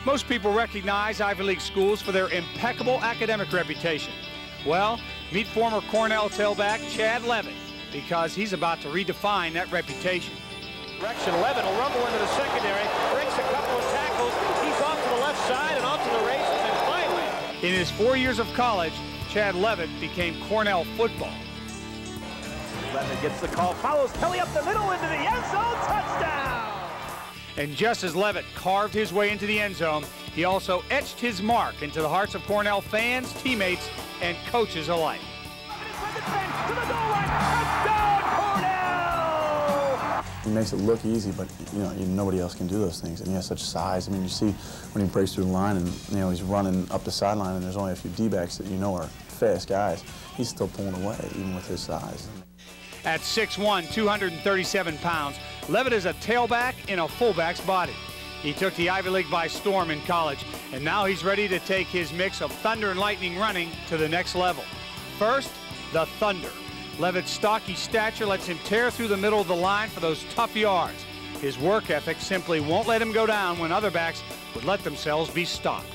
Most people recognize Ivy League schools for their impeccable academic reputation. Well, meet former Cornell tailback Chad Levitt, because he's about to redefine that reputation. Direction, Levitt will rumble into the secondary, breaks a couple of tackles, he's off to the left side and off to the races, and finally. In his 4 years of college, Chad Levitt became Cornell Football. Levitt gets the call, follows Kelly up the middle into the end zone, touchdown! And just as Levitt carved his way into the end zone, he also etched his mark into the hearts of Cornell fans, teammates, and coaches alike. To the goal line, touchdown, Cornell! He makes it look easy, but nobody else can do those things, and he has such size. I mean, you see when he breaks through the line and he's running up the sideline, and there's only a few D-backs that are fast guys. He's still pulling away, even with his size. At 6'1", 237 pounds, Levitt is a tailback in a fullback's body. He took the Ivy League by storm in college, and now he's ready to take his mix of thunder and lightning running to the next level. First, the thunder. Levitt's stocky stature lets him tear through the middle of the line for those tough yards. His work ethic simply won't let him go down when other backs would let themselves be stopped.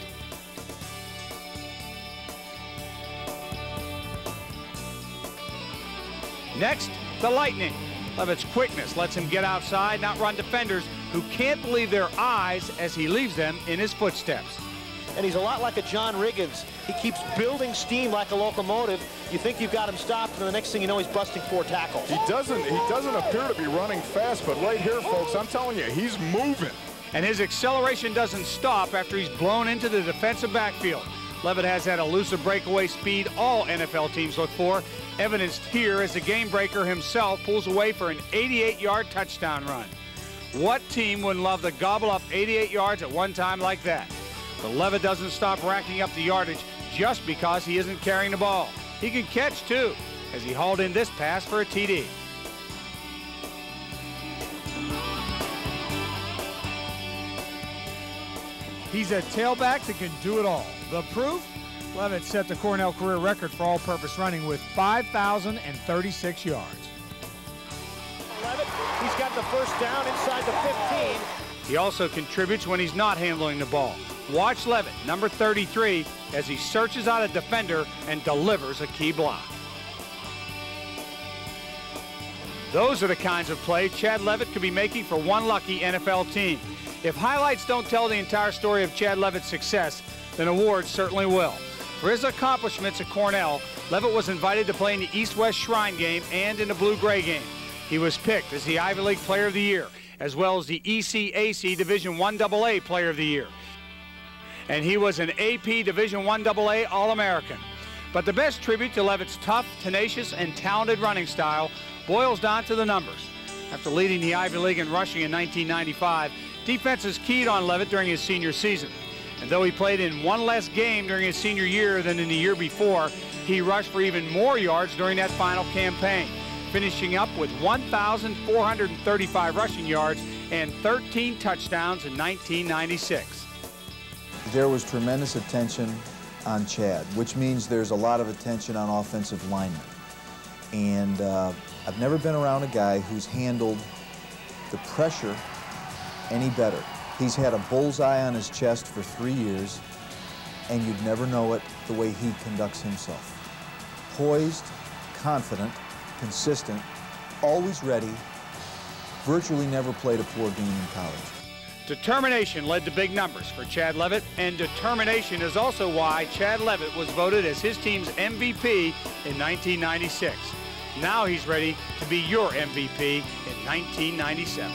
Next, the lightning. Levitt's quickness lets him get outside, not run defenders who can't believe their eyes as he leaves them in his footsteps. And he's a lot like a John Riggins. He keeps building steam like a locomotive. You think you've got him stopped, and the next thing you know, he's busting 4 tackles. He doesn't appear to be running fast, but right here, folks, I'm telling you, he's moving. And his acceleration doesn't stop after he's blown into the defensive backfield. Levitt has that elusive breakaway speed all NFL teams look for, evidenced here as the game breaker himself pulls away for an 88-yard touchdown run. What team wouldn't love to gobble up 88 yards at one time like that? But Levitt doesn't stop racking up the yardage just because he isn't carrying the ball. He can catch, too, as he hauled in this pass for a TD. He's a tailback that can do it all. The proof? Levitt set the Cornell career record for all-purpose running with 5,036 yards. Levitt, he's got the first down inside the 15. He also contributes when he's not handling the ball. Watch Levitt, number 33, as he searches out a defender and delivers a key block. Those are the kinds of plays Chad Levitt could be making for one lucky NFL team. If highlights don't tell the entire story of Chad Levitt's success, then awards certainly will. For his accomplishments at Cornell, Levitt was invited to play in the East-West Shrine game and in the Blue-Gray game. He was picked as the Ivy League Player of the Year, as well as the ECAC Division I AA Player of the Year. And he was an AP Division I AA All-American. But the best tribute to Levitt's tough, tenacious, and talented running style boils down to the numbers. After leading the Ivy League in rushing in 1995, defenses keyed on Levitt during his senior season. And though he played in one less game during his senior year than in the year before, he rushed for even more yards during that final campaign, finishing up with 1,435 rushing yards and 13 touchdowns in 1996. There was tremendous attention on Chad, which means there's a lot of attention on offensive linemen. And I've never been around a guy who's handled the pressure any better. He's had a bullseye on his chest for 3 years, and you'd never know it the way he conducts himself. Poised, confident, consistent, always ready, virtually never played a poor game in college. Determination led to big numbers for Chad Levitt, and determination is also why Chad Levitt was voted as his team's MVP in 1996. Now he's ready to be your MVP in 1997.